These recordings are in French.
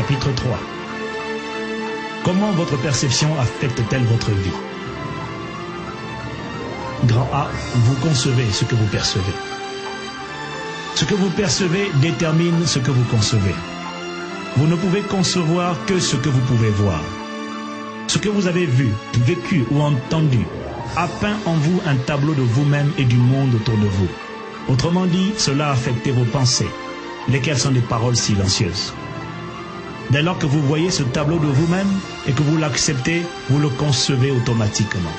chapitre 3. Comment votre perception affecte-t-elle votre vie? Grand A, vous concevez ce que vous percevez. Ce que vous percevez détermine ce que vous concevez. Vous ne pouvez concevoir que ce que vous pouvez voir. Ce que vous avez vu, vécu ou entendu a peint en vous un tableau de vous-même et du monde autour de vous. Autrement dit, cela a affecté vos pensées, lesquelles sont des paroles silencieuses. Dès lors que vous voyez ce tableau de vous-même et que vous l'acceptez, vous le concevez automatiquement.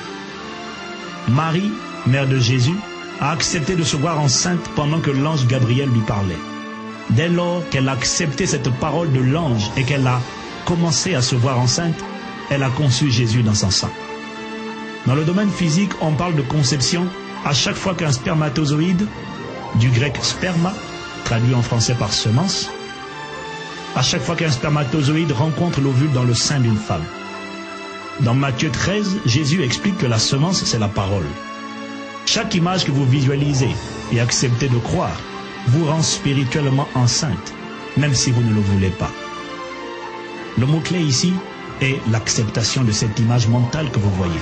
Marie, mère de Jésus, a accepté de se voir enceinte pendant que l'ange Gabriel lui parlait. Dès lors qu'elle a accepté cette parole de l'ange et qu'elle a commencé à se voir enceinte, elle a conçu Jésus dans son sein. Dans le domaine physique, on parle de conception à chaque fois qu'un spermatozoïde, du grec sperma, traduit en français par semence, à chaque fois qu'un spermatozoïde rencontre l'ovule dans le sein d'une femme. Dans Matthieu 13, Jésus explique que la semence, c'est la parole. Chaque image que vous visualisez et acceptez de croire vous rend spirituellement enceinte, même si vous ne le voulez pas. Le mot-clé ici est l'acceptation de cette image mentale que vous voyez.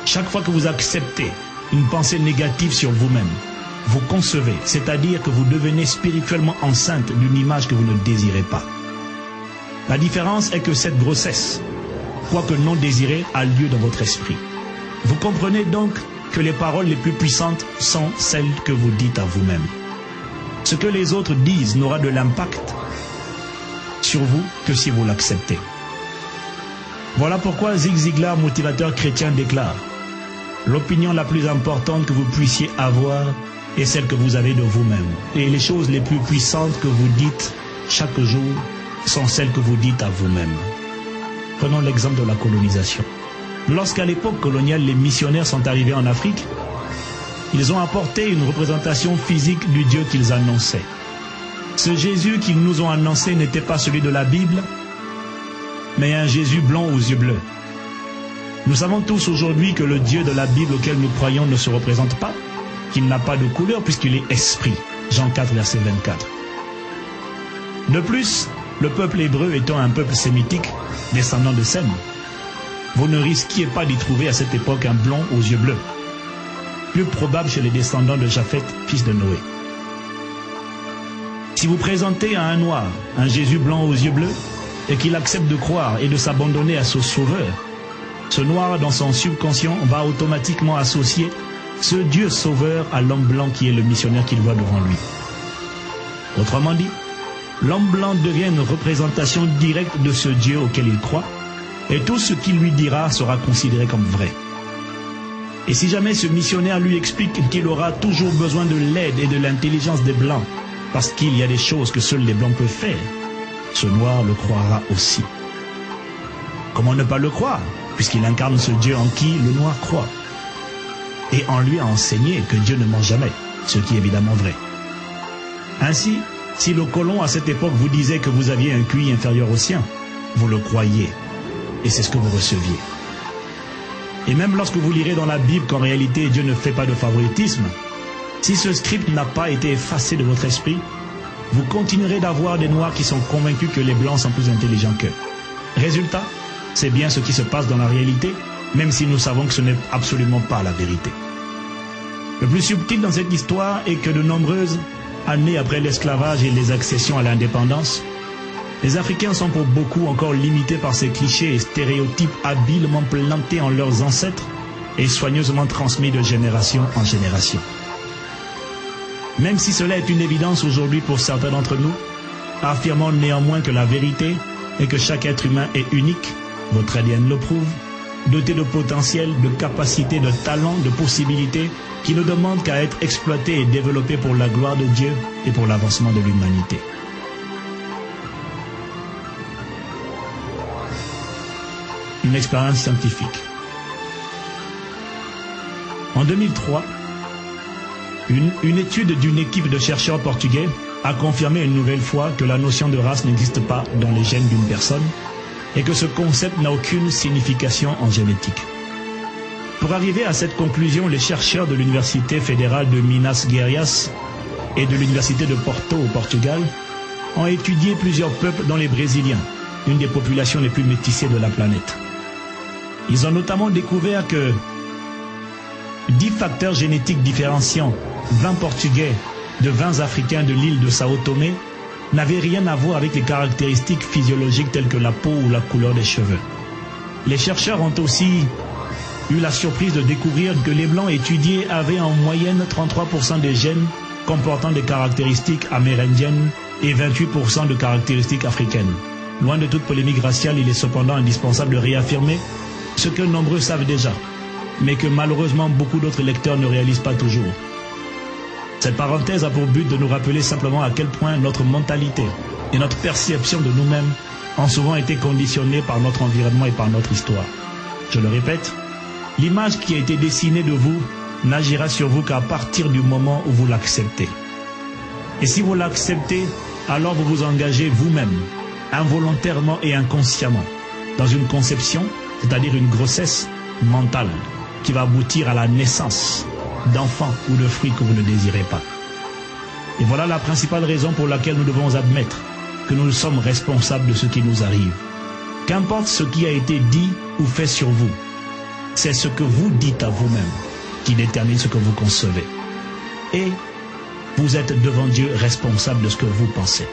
Chaque fois que vous acceptez une pensée négative sur vous-même, vous concevez, c'est-à-dire que vous devenez spirituellement enceinte d'une image que vous ne désirez pas. La différence est que cette grossesse, quoique non désirée, a lieu dans votre esprit. Vous comprenez donc que les paroles les plus puissantes sont celles que vous dites à vous-même. Ce que les autres disent n'aura de l'impact sur vous que si vous l'acceptez. Voilà pourquoi Zig Ziglar, motivateur chrétien, déclare: l'opinion la plus importante que vous puissiez avoir est celle que vous avez de vous-même. Et les choses les plus puissantes que vous dites chaque jour sont celles que vous dites à vous-même. Prenons l'exemple de la colonisation. Lorsqu'à l'époque coloniale, les missionnaires sont arrivés en Afrique, ils ont apporté une représentation physique du Dieu qu'ils annonçaient. Ce Jésus qu'ils nous ont annoncé n'était pas celui de la Bible, mais un Jésus blanc aux yeux bleus. Nous savons tous aujourd'hui que le Dieu de la Bible auquel nous croyons ne se représente pas, qu'il n'a pas de couleur puisqu'il est esprit. Jean 4, verset 24. De plus, le peuple hébreu étant un peuple sémitique, descendant de Sem, vous ne risquiez pas d'y trouver à cette époque un blond aux yeux bleus, plus probable chez les descendants de Japheth, fils de Noé. Si vous présentez à un noir un Jésus blanc aux yeux bleus, et qu'il accepte de croire et de s'abandonner à ce sauveur, ce noir dans son subconscient va automatiquement associer ce Dieu sauveur à l'homme blanc qui est le missionnaire qu'il voit devant lui. Autrement dit, l'homme blanc devient une représentation directe de ce Dieu auquel il croit, et tout ce qu'il lui dira sera considéré comme vrai. Et si jamais ce missionnaire lui explique qu'il aura toujours besoin de l'aide et de l'intelligence des blancs, parce qu'il y a des choses que seuls les blancs peuvent faire, ce noir le croira aussi. Comment ne pas le croire, puisqu'il incarne ce Dieu en qui le noir croit, et en lui a enseigné que Dieu ne ment jamais, ce qui est évidemment vrai. Ainsi, si le colon à cette époque vous disait que vous aviez un QI inférieur au sien, vous le croyiez, et c'est ce que vous receviez. Et même lorsque vous lirez dans la Bible qu'en réalité Dieu ne fait pas de favoritisme, si ce script n'a pas été effacé de votre esprit, vous continuerez d'avoir des noirs qui sont convaincus que les blancs sont plus intelligents qu'eux. Résultat, c'est bien ce qui se passe dans la réalité, même si nous savons que ce n'est absolument pas la vérité. Le plus subtil dans cette histoire est que de nombreuses années après l'esclavage et les accessions à l'indépendance, les Africains sont pour beaucoup encore limités par ces clichés et stéréotypes habilement plantés en leurs ancêtres et soigneusement transmis de génération en génération. Même si cela est une évidence aujourd'hui pour certains d'entre nous, affirmons néanmoins que la vérité est que chaque être humain est unique, votre ADN le prouve, doté de potentiel, de capacités, de talents, de possibilités, qui ne demandent qu'à être exploités et développés pour la gloire de Dieu et pour l'avancement de l'humanité. Une expérience scientifique. En 2003, une étude d'une équipe de chercheurs portugais a confirmé une nouvelle fois que la notion de race n'existe pas dans les gènes d'une personne et que ce concept n'a aucune signification en génétique. Pour arriver à cette conclusion, les chercheurs de l'Université fédérale de Minas Gerais et de l'Université de Porto au Portugal ont étudié plusieurs peuples dont les Brésiliens, une des populations les plus métissées de la planète. Ils ont notamment découvert que 10 facteurs génétiques différenciant 20 Portugais de 20 Africains de l'île de Sao Tomé n'avaient rien à voir avec les caractéristiques physiologiques telles que la peau ou la couleur des cheveux. Les chercheurs ont aussi eu la surprise de découvrir que les Blancs étudiés avaient en moyenne 33% des gènes comportant des caractéristiques amérindiennes et 28% de caractéristiques africaines. Loin de toute polémique raciale, il est cependant indispensable de réaffirmer ce que nombreux savent déjà, mais que malheureusement beaucoup d'autres lecteurs ne réalisent pas toujours. Cette parenthèse a pour but de nous rappeler simplement à quel point notre mentalité et notre perception de nous-mêmes ont souvent été conditionnées par notre environnement et par notre histoire. Je le répète, l'image qui a été dessinée de vous n'agira sur vous qu'à partir du moment où vous l'acceptez. Et si vous l'acceptez, alors vous vous engagez vous-même, involontairement et inconsciemment, dans une conception, c'est-à-dire une grossesse mentale, qui va aboutir à la naissance d'enfants ou de fruits que vous ne désirez pas. Et voilà la principale raison pour laquelle nous devons admettre que nous sommes responsables de ce qui nous arrive. Qu'importe ce qui a été dit ou fait sur vous, c'est ce que vous dites à vous-même qui détermine ce que vous concevez. Et vous êtes devant Dieu responsable de ce que vous pensez.